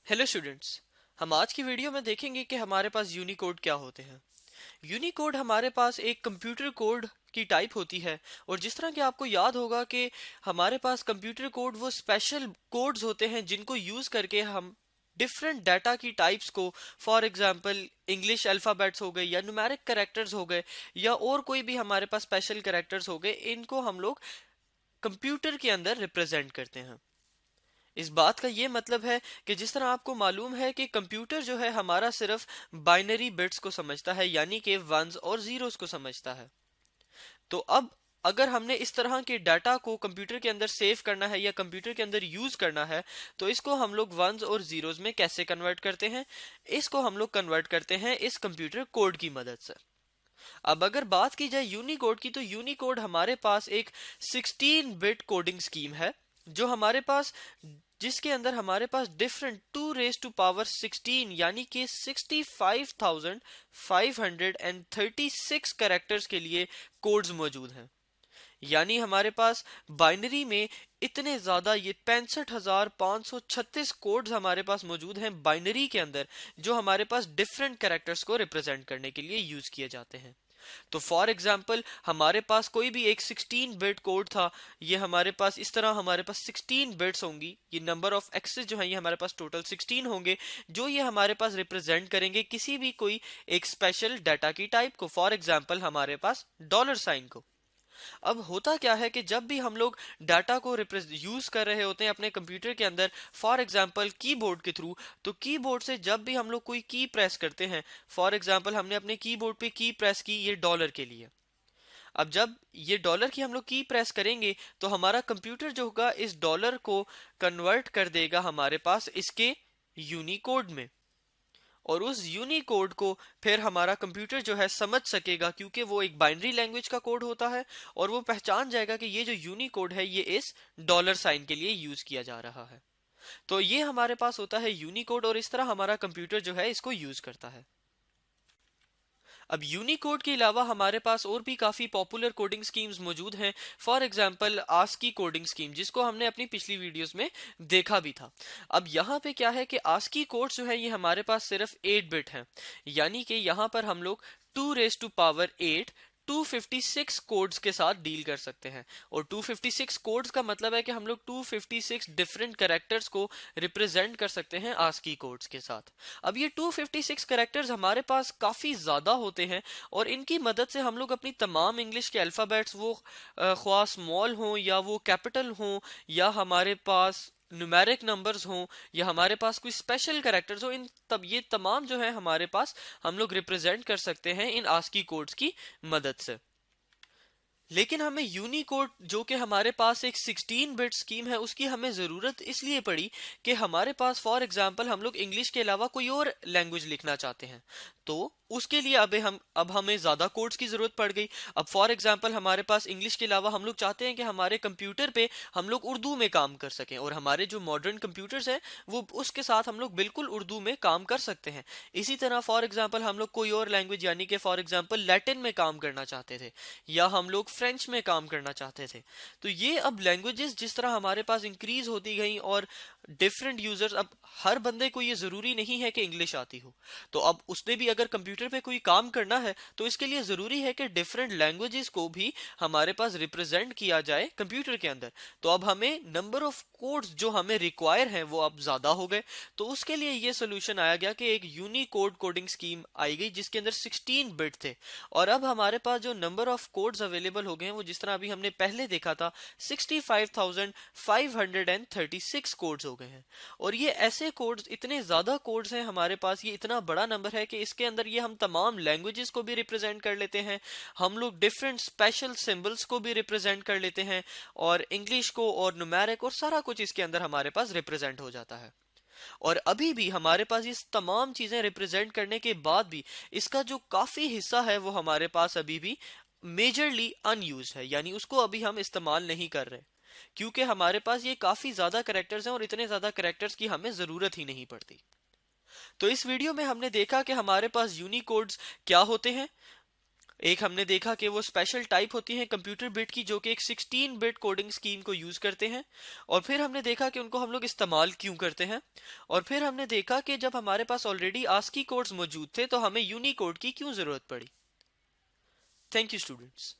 Hello students. हम आज की वीडियो में देखेंगे कि हमारे पास यूनिकोड क्या होते हैं। यूनिकोड हमारे पास एक कंप्यूटर कोड की टाइप होती है। और जिस तरह कि आपको याद होगा कि हमारे पास कंप्यूटर कोड वो स्पेशल कोड्स होते हैं जिनको यूज करके हम डिफरेंट डाटा की टाइप्स को, फॉर एग्जांपल इंग्लिश अल्फाबेट्स हो गए या न्यूमेरिक कैरेक्टर्स हो गए या और कोई भी हमारे पास स्पेशल कैरेक्टर्स हो गए, इनको हम लोग कंप्यूटर के अंदर रिप्रेजेंट करते हैं। इस बात का ये मतलब है कि जिस तरह आपको मालूम है कि कंप्यूटर जो है हमारा सिर्फ बाइनरी बिट्स को समझता है, यानी कि वंस और जीरोस को समझता है। तो अब अगर हमने इस तरह के डाटा को कंप्यूटर के अंदर सेव करना है या कंप्यूटर के अंदर यूज करना है, तो इसको हम लोग वंस और जीरोस में कैसे कन्वर्ट करते हैं? इसको हम लोग कन्वर्ट करते हैं इस कंप्यूटर कोड की मदद से। अब अगर बात की जाए यूनिकोड की, तो यूनिकोड हमारे पास एक 16 बिट कोडिंग स्कीम है जो हमारे पास जिसके अंदर हमारे पास डिफरेंट 2 raised to power 16 यानी कि 65,536 कैरेक्टर्स के लिए कोड्स मौजूद हैं। यानी हमारे पास बाइनरी में इतने ज्यादा, ये 65,536 कोड्स हमारे पास मौजूद हैं बाइनरी के अंदर, जो हमारे पास डिफरेंट कैरेक्टर्स को रिप्रेजेंट करने के लिए यूज किए जाते हैं। तो फॉर एग्जाम्पल हमारे पास कोई भी एक 16 बिट कोड था, ये हमारे पास इस तरह हमारे पास 16 बिट्स होंगी। ये नंबर ऑफ एक्सेस जो है ये हमारे पास टोटल 16 होंगे, जो ये हमारे पास रिप्रेजेंट करेंगे किसी भी कोई एक स्पेशल डाटा की टाइप को, फॉर एग्जाम्पल हमारे पास डॉलर साइन को। अब होता क्या है कि जब भी हम लोग डाटा को यूज कर रहे होते हैं अपने कंप्यूटर के अंदर, फॉर एग्जांपल कीबोर्ड के थ्रू, तो कीबोर्ड से जब भी हम लोग कोई की प्रेस करते हैं, फॉर एग्जांपल हमने अपने कीबोर्ड पे की प्रेस की ये डॉलर के लिए। अब जब ये डॉलर की हम लोग की प्रेस करेंगे तो हमारा कंप्यूटर जो होगा इस डॉलर को कन्वर्ट कर देगा हमारे पास इसके यूनिकोड में। और उस यूनिकोड को फिर हमारा कंप्यूटर जो है समझ सकेगा, क्योंकि वो एक बाइनरी लैंग्वेज का कोड होता है, और वो पहचान जाएगा कि ये जो यूनिकोड है ये इस डॉलर साइन के लिए यूज किया जा रहा है। तो ये हमारे पास होता है यूनिकोड, और इस तरह हमारा कंप्यूटर जो है इसको यूज करता है। अब यूनिकोड के अलावा हमारे पास और भी काफी पॉपुलर कोडिंग स्कीम्स मौजूद हैं। For example ASCII coding scheme, जिसको हमने अपनी पिछली वीडियोस में देखा भी था। अब यहाँ पे क्या है कि आस्की कोड जो है ये हमारे पास सिर्फ 8 बिट है, यानी कि यहाँ पर हम लोग 2 raised to power 8 256 कोड्स के साथ डील कर सकते हैं। और 256 कोड्स का मतलब है कि हम लोग 256 डिफरेंट कैरेक्टर्स को रिप्रेजेंट कर सकते हैं आस्की कोड्स के साथ। अब ये 256 कैरेक्टर्स हमारे पास काफी ज्यादा होते हैं, और इनकी मदद से हम लोग अपनी तमाम इंग्लिश के अल्फाबेट्स, वो ख्वा स्मॉल हों या वो कैपिटल हों, या हमारे पास न्यूमेरिक नंबर्स हों, या हमारे पास कोई स्पेशल कैरेक्टर्स हो, इन तब ये तमाम जो है हमारे पास हम लोग रिप्रेजेंट कर सकते हैं इन आस्की कोड्स की मदद से। लेकिन हमें यूनिकोड जो कि हमारे पास एक 16 बिट स्कीम है उसकी हमें जरूरत इसलिए पड़ी कि हमारे पास फॉर एग्जांपल हम लोग इंग्लिश के अलावा कोई और लैंग्वेज लिखना चाहते हैं, तो उसके लिए अब हमें ज्यादा कोड्स की जरूरत पड़ गई। अब फॉर एग्जांपल हमारे पास इंग्लिश के अलावा हम लोग चाहते हैं कि हमारे कंप्यूटर पे हम लोग उर्दू में काम कर सकें, और हमारे जो मॉडर्न कंप्यूटर्स हैं वो उसके साथ हम लोग बिल्कुल उर्दू में काम कर सकते हैं। इसी तरह फॉर एग्जांपल हम लोग कोई और लैंग्वेज यानी कि फॉर एग्जांपल लैटिन में काम करना चाहते थे, या हम लोग फ्रेंच में काम करना चाहते थे। तो ये अब लैंग्वेजेस जिस तरह हमारे पास इंक्रीज होती गई, और डिफरेंट यूजर्स, अब हर बंदे को ये जरूरी नहीं है कि इंग्लिश आती हो, तो अब उसने भी अगर कंप्यूटर पे कोई काम करना है तो इसके लिए जरूरी है कि डिफरेंट लैंग्वेजेस को भी हमारे पास रिप्रेजेंट किया जाए कंप्यूटर के अंदर। तो अब हमें नंबर ऑफ कोड्स जो हमें रिक्वायर हैं वो अब ज्यादा हो गए। तो उसके लिए ये सोल्यूशन आया गया कि एक यूनिकोड कोडिंग स्कीम आई गई जिसके अंदर 16 बिट थे, और अब हमारे पास जो नंबर ऑफ कोड्स अवेलेबल हो गए हैं वो जिस तरह अभी हमने पहले देखा था 65,536 कोड्स हो गए हैं। और ये ऐसे कोड्स, इतने ज्यादा कोड्स हैं हमारे पास, ये इतना बड़ा नंबर है कि इसके अंदर ये हम तमाम लैंग्वेजेस को भी रिप्रेजेंट कर लेते हैं, हम लोग डिफरेंट स्पेशल सिंबल्स को भी रिप्रेजेंट कर लेते हैं, और इंग्लिश को और न्यूमेरिक और सारा कुछ इसके अंदर हमारे पास रिप्रेजेंट हो जाता है। और अभी भी हमारे पास ये तमाम चीजें रिप्रेजेंट करने के बाद भी इसका जो काफी हिस्सा है वो हमारे पास अभी भी मेजरली अनयूज है, यानी उसको अभी हम इस्तेमाल नहीं कर रहे, क्योंकि हमारे पास ये काफी ज्यादा कैरेक्टर्स हैं और इतने ज्यादा कैरेक्टर्स की हमें जरूरत ही नहीं पड़ती। तो इस वीडियो में हमने देखा कि हमारे पास यूनिकोड्स क्या होते हैं, एक हमने देखा कि वो स्पेशल टाइप होती हैं कंप्यूटर बिट की जो कि एक 16 बिट कोडिंग स्कीम को यूज करते हैं। और फिर हमने देखा कि उनको हम लोग इस्तेमाल क्यों करते हैं। और फिर हमने देखा कि जब हमारे पास ऑलरेडी आस्की कोड्स मौजूद थे तो हमें यूनिकोड की क्यों जरूरत पड़ी। Thank you students.